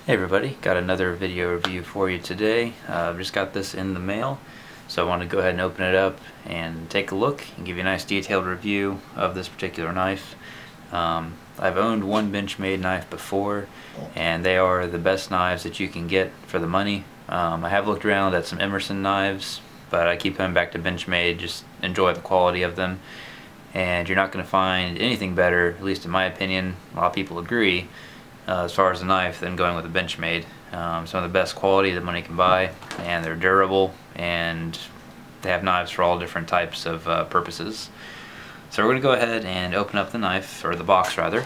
Hey everybody, got another video review for you today. Just got this in the mail, so I want to go ahead and open it up and take a look and give you a nice detailed review of this particular knife. I've owned one Benchmade knife before, and they are the best knives that you can get for the money. I have looked around at some Emerson knives, but I keep coming back to Benchmade, just enjoy the quality of them. And you're not going to find anything better, at least in my opinion, a lot of people agree, as far as the knife than going with a Benchmade. Some of the best quality that money can buy, and they're durable, and they have knives for all different types of purposes. So we're going to go ahead and open up the knife, or the box rather,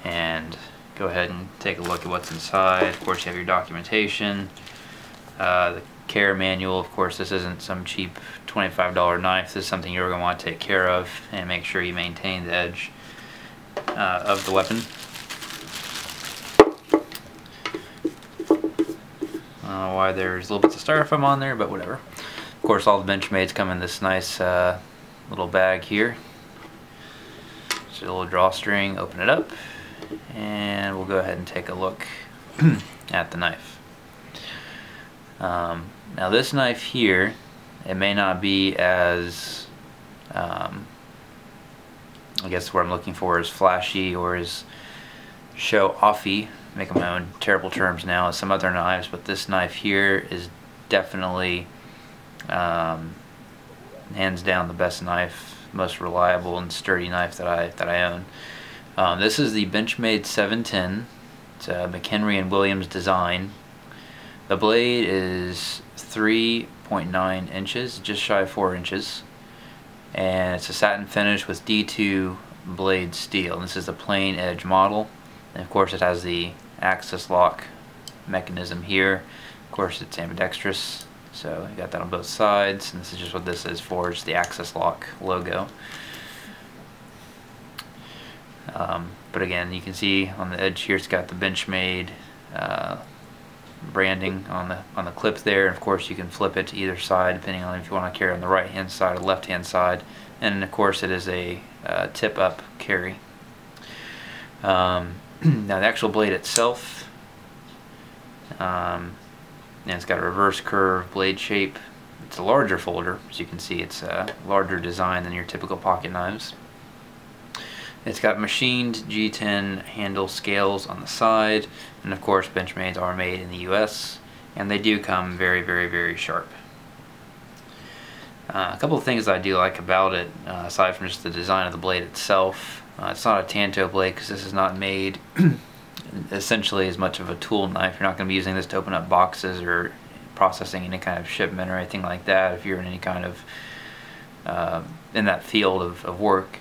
and go ahead and take a look at what's inside. Of course you have your documentation, the care manual. Of course this isn't some cheap $25 knife. This is something you're going to want to take care of and make sure you maintain the edge of the weapon. I don't know why there's little bits of styrofoam on there, but whatever. Of course all the Benchmades come in this nice little bag here. Just a little drawstring, open it up, and we'll go ahead and take a look at the knife. Now this knife here, it may not be as I guess what I'm looking for is flashy or is show-offy, making my own terrible terms now, as some other knives, but this knife here is definitely hands down the best knife, most reliable and sturdy knife that I own. This is the Benchmade 710. It's a McHenry and Williams design. The blade is 3.9 inches, just shy of 4 inches. And it's a satin finish with D2 blade steel. This is the plain edge model, and of course it has the axis lock mechanism here. Of course it's ambidextrous, so you got that on both sides, and this is just what this is for, just the axis lock logo. But again, you can see on the edge here it's got the Benchmade branding on the clip there, and of course you can flip it to either side depending on if you want to carry on the right hand side or left hand side, and of course it is a tip up carry. Now the actual blade itself, and it's got a reverse curve blade shape. It's a larger folder, as you can see. It's a larger design than your typical pocket knives. It's got machined G10 handle scales on the side, and of course Benchmades are made in the US, and they do come very, very, very sharp. A couple of things I do like about it, aside from just the design of the blade itself. It's not a Tanto blade because this is not made essentially as much of a tool knife. You're not going to be using this to open up boxes or processing any kind of shipment or anything like that if you're in any kind of in that field of work.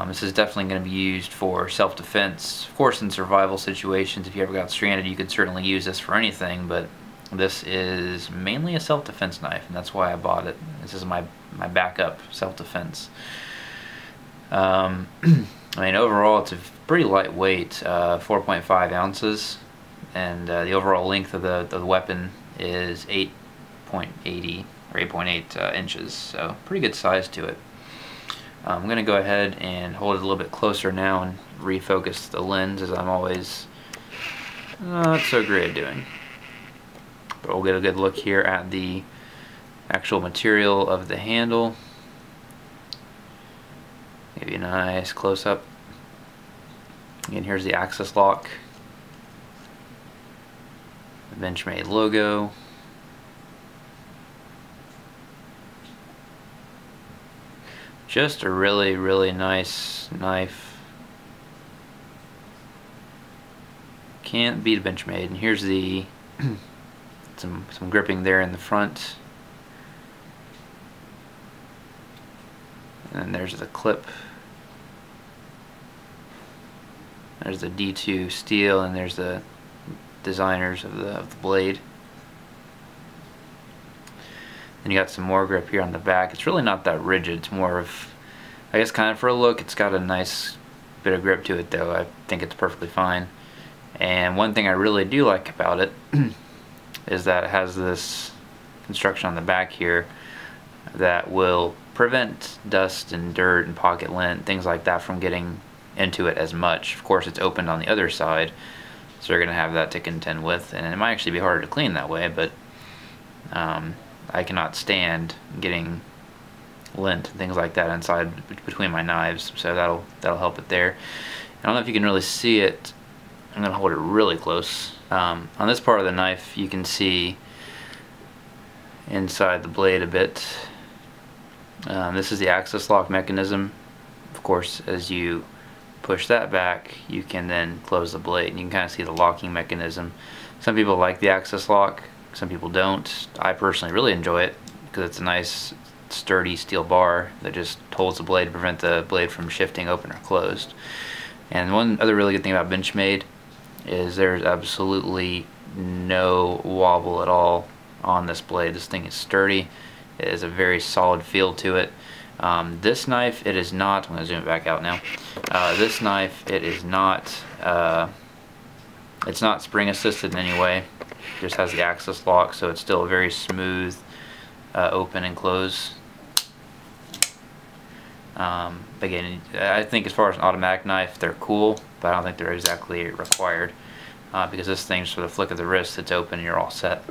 This is definitely going to be used for self-defense. Of course, in survival situations, if you ever got stranded, you could certainly use this for anything, but this is mainly a self-defense knife, and that's why I bought it. This is my backup self-defense. I mean, overall, it's a pretty lightweight, 4.5 ounces, and the overall length of the weapon is 8.80 or 8.8 inches, so pretty good size to it. I'm going to go ahead and hold it a little bit closer now and refocus the lens, as I'm always not so great at doing. But we'll get a good look here at the actual material of the handle. Give you a nice close-up. Again, here's the axis lock, the Benchmade logo. Just a really, really nice knife. Can't beat a Benchmade. And here's the some gripping there in the front. And there's the clip. There's the D2 steel, and there's the designers of the blade. Then you got some more grip here on the back. It's really not that rigid. It's more of, I guess, kind of for a look. It's got a nice bit of grip to it, though. I think it's perfectly fine. And one thing I really do like about it is that it has this construction on the back here that will prevent dust and dirt and pocket lint, things like that, from getting into it as much. Of course, it's opened on the other side, so you're going to have that to contend with, and it might actually be harder to clean that way, but I cannot stand getting lint and things like that inside between my knives, so that'll help it there. I don't know if you can really see it. I'm going to hold it really close. On this part of the knife you can see inside the blade a bit. This is the access lock mechanism. Of course, as you push that back, you can then close the blade, and you can kind of see the locking mechanism. Some people like the access lock, some people don't. I personally really enjoy it because it's a nice sturdy steel bar that just holds the blade to prevent the blade from shifting open or closed. And one other really good thing about Benchmade is there's absolutely no wobble at all on this blade. This thing is sturdy. It has a very solid feel to it. This knife, it is not, I'm going to zoom it back out now. This knife, it is not, it's not spring assisted in any way. It just has the access lock, so it's still a very smooth open and close. Again, I think as far as an automatic knife, they're cool, but I don't think they're exactly required, because this thing's for the flick of the wrist, it's open and you're all set.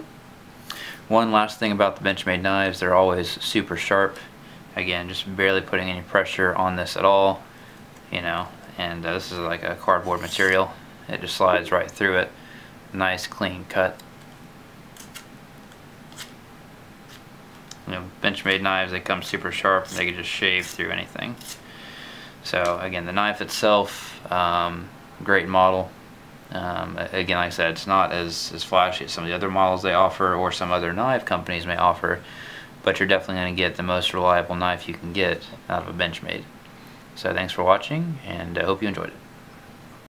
One last thing about the Benchmade knives, they're always super sharp. Again, just barely putting any pressure on this at all, you know, and this is like a cardboard material. It just slides right through it. Nice clean cut. You know, Benchmade knives, they come super sharp and they can just shave through anything. So again, the knife itself, great model. Again, like I said, it's not as flashy as some of the other models they offer or some other knife companies may offer, but you're definitely going to get the most reliable knife you can get out of a Benchmade. So thanks for watching, and I hope you enjoyed it.